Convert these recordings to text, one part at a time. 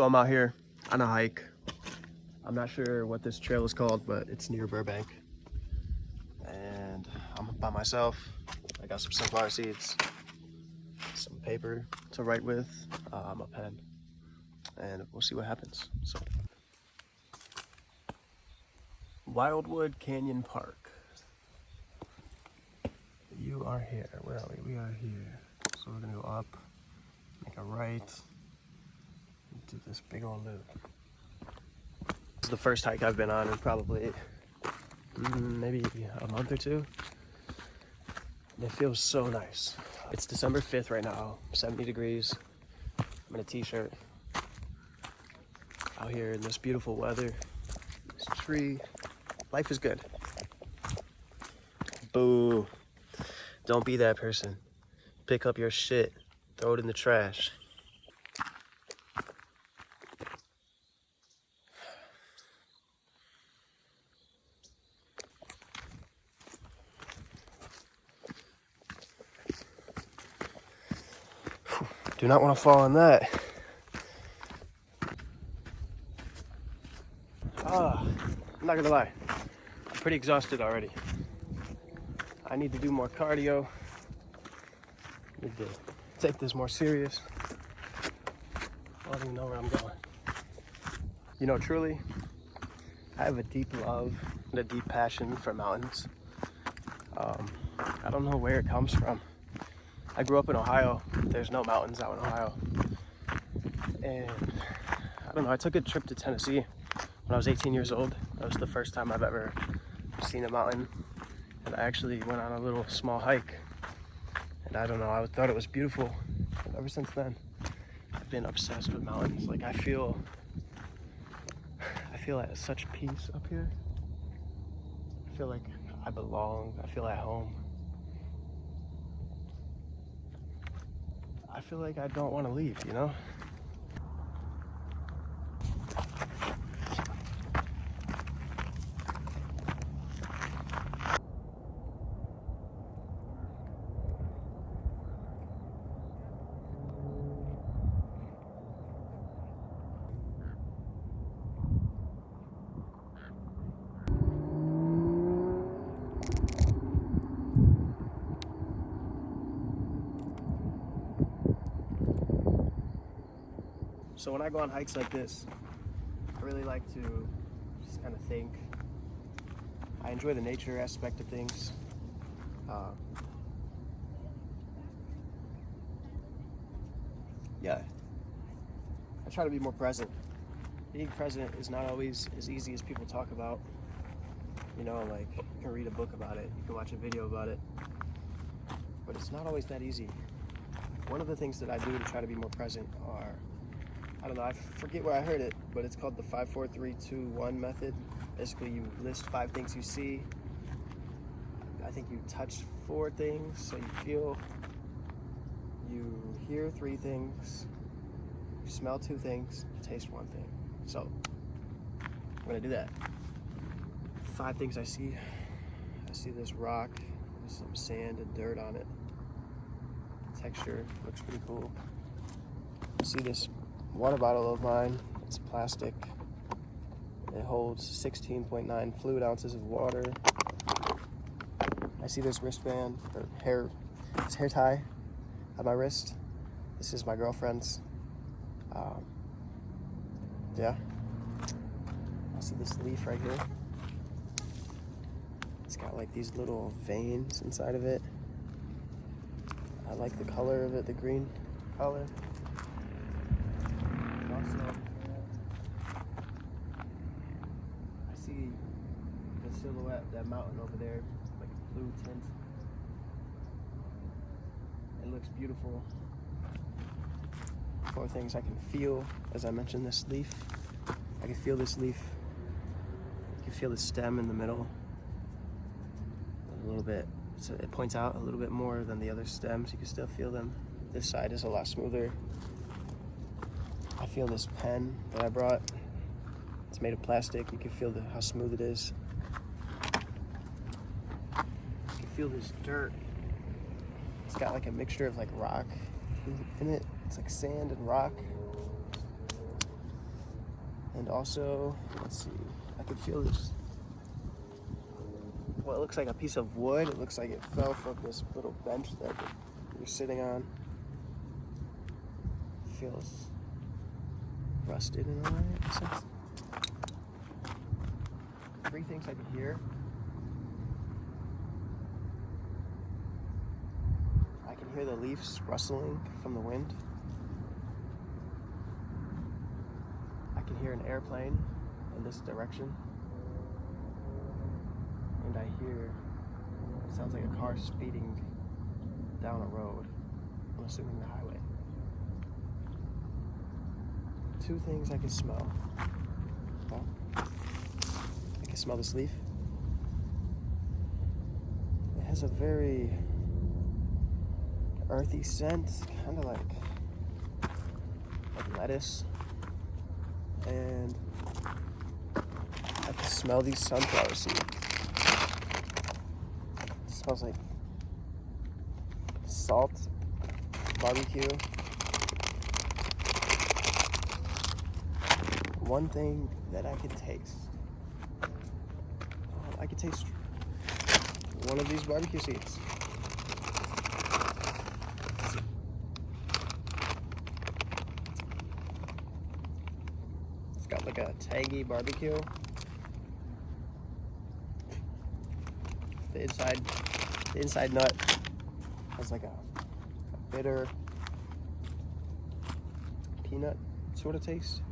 So I'm out here on a hike. I'm not sure what this trail is called, but it's near Burbank. And I'm by myself. I got some sunflower seeds, some paper to write with, a pen, and we'll see what happens. So, Wildwood Canyon Park. You are here. Where are we? We are here. So we're gonna go up, make a right, and do this big old loop. This is the first hike I've been on in probably maybe a month or two. And it feels so nice. It's December 5th right now, 70 degrees. I'm in a t-shirt. Out here in this beautiful weather. This tree. Life is good. Boo. Don't be that person. Pick up your shit, throw it in the trash. Do not want to fall in that. I'm not gonna lie, I'm pretty exhausted already. I need to do more cardio. Need to take this more serious. I don't even know where I'm going. You know, truly, I have a deep love and a deep passion for mountains. I don't know where it comes from. I grew up in Ohio. There's no mountains out in Ohio. And I don't know, I took a trip to Tennessee when I was 18 years old. That was the first time I've ever seen a mountain. And I actually went on a little small hike. And I don't know, I thought it was beautiful. And ever since then, I've been obsessed with mountains. Like I feel at such peace up here. I feel like I belong, I feel at home. I feel like I don't want to leave, you know? So when I go on hikes like this, I really like to just kind of think. I enjoy the nature aspect of things. Yeah, I try to be more present. Being present is not always as easy as people talk about. You know, like you can read a book about it, you can watch a video about it, but it's not always that easy. One of the things that I do to try to be more present are, I don't know, I forget where I heard it, but it's called the 5, 4, 3, 2, 1 method. Basically, you list 5 things you see. I think you touch 4 things, so you feel. You hear 3 things. You smell 2 things. You taste 1 thing. So, I'm gonna do that. 5 things I see. I see this rock with some sand and dirt on it. The texture looks pretty cool. I see this water bottle of mine. It's plastic. It holds 16.9 fluid ounces of water. I see this wristband or hair tie on my wrist. This is my girlfriend's. Yeah. I see this leaf right here. It's got like these little veins inside of it. I like the color of it, the green color. Also, I see the silhouette, that mountain over there, like a blue tint. It looks beautiful. 4 things I can feel, as I mentioned, this leaf. I can feel this leaf. You can feel the stem in the middle. A little bit, so it points out a little bit more than the other stems. You can still feel them. This side is a lot smoother. I feel this pen that I brought. It's made of plastic. You can feel how smooth it is. You can feel this dirt. It's got like a mixture of like rock in it. It's like sand and rock. And also, let's see, I can feel this, well, it looks like a piece of wood. It looks like it fell from this little bench that you're sitting on. It feels rusted in a way, in a sense. 3 things I can hear. I can hear the leaves rustling from the wind. I can hear an airplane in this direction. And I hear, it sounds like a car speeding down a road. I'm assuming the highway. 2 things I can smell. Well, I can smell this leaf. It has a very earthy scent, kind of like lettuce. And I can smell these sunflower seeds. It smells like salt, barbecue. One thing that I could taste. I could taste one of these barbecue seeds. It's got like a tangy barbecue. The inside nut has like a bitter peanut sort of taste.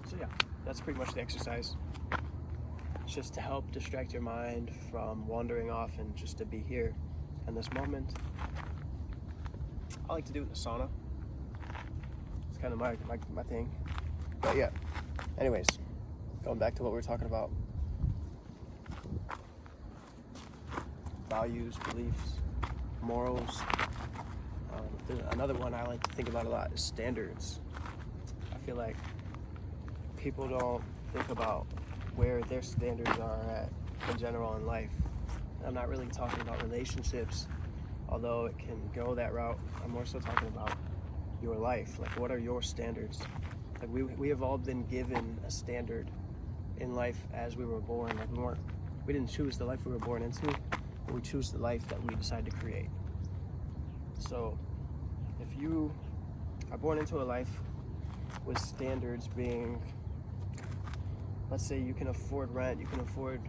So yeah, that's pretty much the exercise. It's just to help distract your mind from wandering off and just to be here in this moment. I like to do it in the sauna. It's kind of my thing. But yeah, anyways, going back to what we were talking about. Values, beliefs, morals. Another one I like to think about a lot is standards. I feel like people don't think about where their standards are at in general in life. I'm not really talking about relationships, although it can go that route. I'm more so talking about your life. Like, what are your standards? Like, we have all been given a standard in life as we were born. Like, we didn't choose the life we were born into, but we choose the life that we decide to create. So if you are born into a life with standards being, let's say you can afford rent, you can afford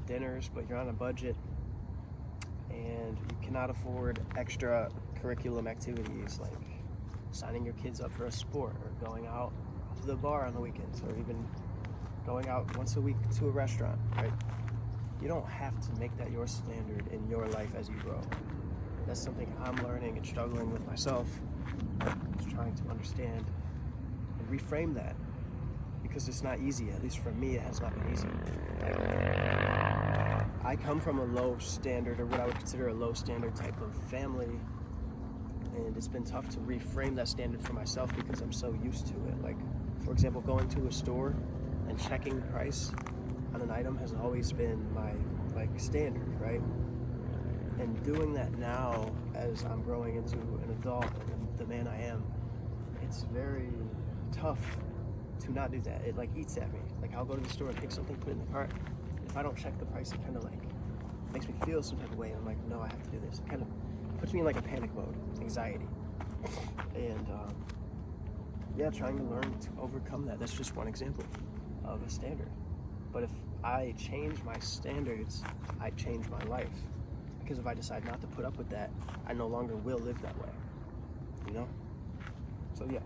dinners, but you're on a budget, and you cannot afford extra curriculum activities like signing your kids up for a sport or going out to the bar on the weekends or even going out once a week to a restaurant, right? You don't have to make that your standard in your life as you grow. That's something I'm learning and struggling with myself, just trying to understand and reframe that, because it's not easy. At least for me, it has not been easy. I come from a low standard, or what I would consider a low standard type of family, and it's been tough to reframe that standard for myself because I'm so used to it. Like, for example, going to a store and checking the price on an item has always been my standard, right? And doing that now as I'm growing into an adult and the man I am, it's very tough to not do that. It eats at me. I'll go to the store and pick something, put it in the cart. If I don't check the price, it kind of makes me feel some type of way. I'm like, no, I have to do this. It kind of puts me in a panic mode, anxiety. And yeah, trying to learn to overcome that. That's just one example of a standard. But if I change my standards, I change my life. Because if I decide not to put up with that, I no longer will live that way, you know? So yeah.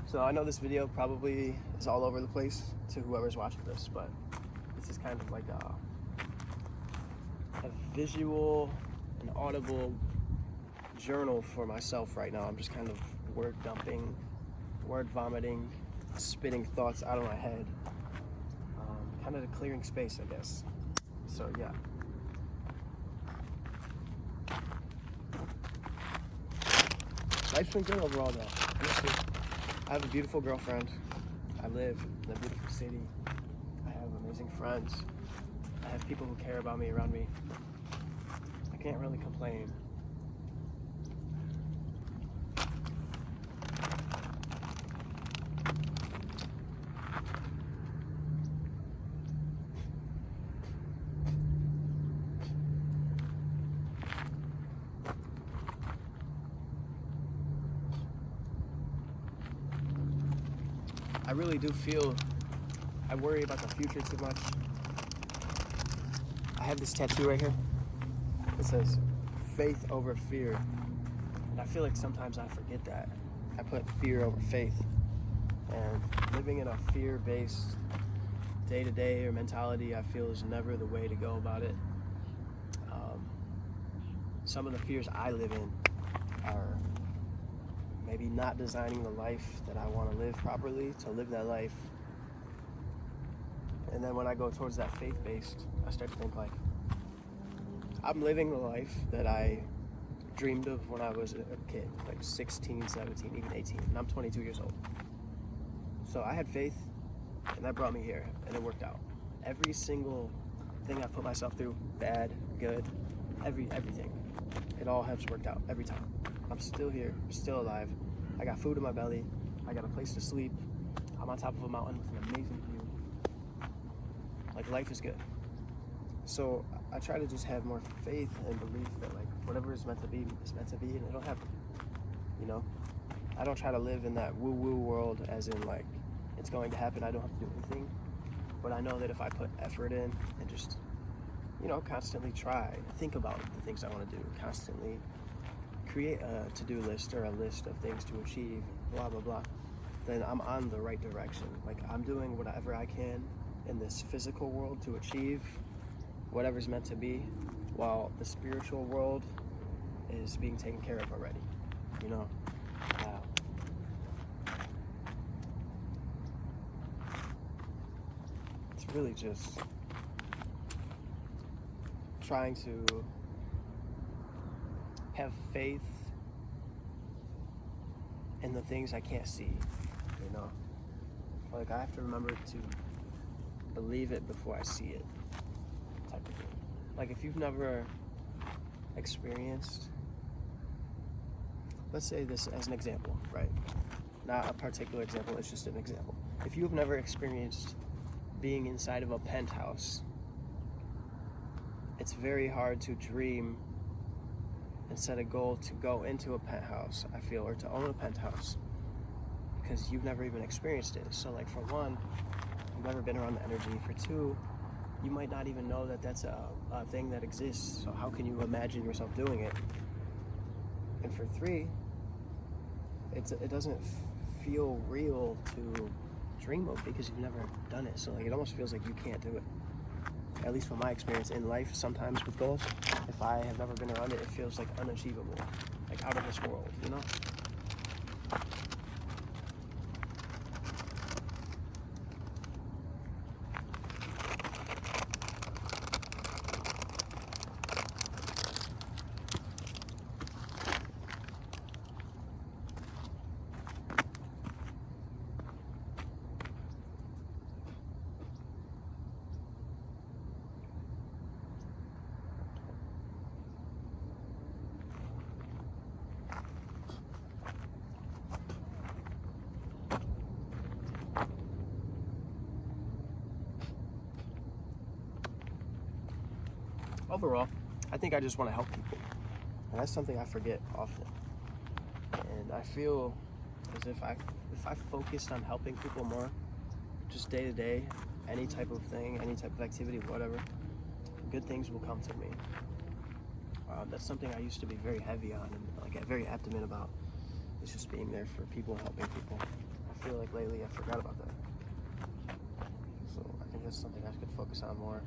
So I know this video probably is all over the place to whoever's watching this, but this is kind of like a visual and audible journal for myself right now. I'm just kind of word dumping, word vomiting, spitting thoughts out of my head, kind of clearing space, I guess. So yeah. Life's been good overall though. Honestly, I have a beautiful girlfriend. I live in a beautiful city. I have amazing friends. I have people who care about me around me. I can't really complain. I really do feel I worry about the future too much. I have this tattoo right here. It says faith over fear. And I feel like sometimes I forget that. I put fear over faith. And living in a fear-based day-to-day or mentality, I feel is never the way to go about it. Some of the fears I live in are maybe not designing the life that I want to live properly, to live that life. And then when I go towards that faith-based, I start to think like, I'm living the life that I dreamed of when I was a kid, like 16, 17, even 18, and I'm 22 years old. So I had faith, and that brought me here, and it worked out. Every single thing I put myself through, bad, good, everything, it all has worked out every time. I'm still here, still alive. I got food in my belly. I got a place to sleep. I'm on top of a mountain with an amazing view. Like, life is good. So I try to just have more faith and belief that like whatever is meant to be is meant to be, and it'll happen. You know, I don't try to live in that woo-woo world as in like it's going to happen. I don't have to do anything, but I know that if I put effort in and just, you know, constantly try, think about the things I want to do, constantly create a to-do list or a list of things to achieve, blah blah blah, then I'm on the right direction. Like, I'm doing whatever I can in this physical world to achieve whatever's meant to be, while the spiritual world is being taken care of already, you know. It's really just trying to have faith in the things I can't see, you know. Like, I have to remember to believe it before I see it, type of thing. Like, if you've never experienced, let's say this as an example, right? Not a particular example, it's just an example. If you've never experienced being inside of a penthouse, it's very hard to dream and set a goal to go into a penthouse, I feel, or to own a penthouse, because you've never even experienced it. So, like, for one, you've never been around the energy. For two, you might not even know that that's a thing that exists. So how can you imagine yourself doing it? And for three, it doesn't feel real to dream of because you've never done it. So, like, it almost feels like you can't do it. At least from my experience in life, sometimes with goals, if I have never been around it, it feels like unachievable, like out of this world, you know? Overall, I think I just want to help people, and that's something I forget often. And I feel as if I focused on helping people more, just day to day, any type of thing, any type of activity, whatever, good things will come to me. That's something I used to be very heavy on and like very abdomen about. It's just being there for people, helping people. I feel like lately I forgot about that. So I think that's something I could focus on more.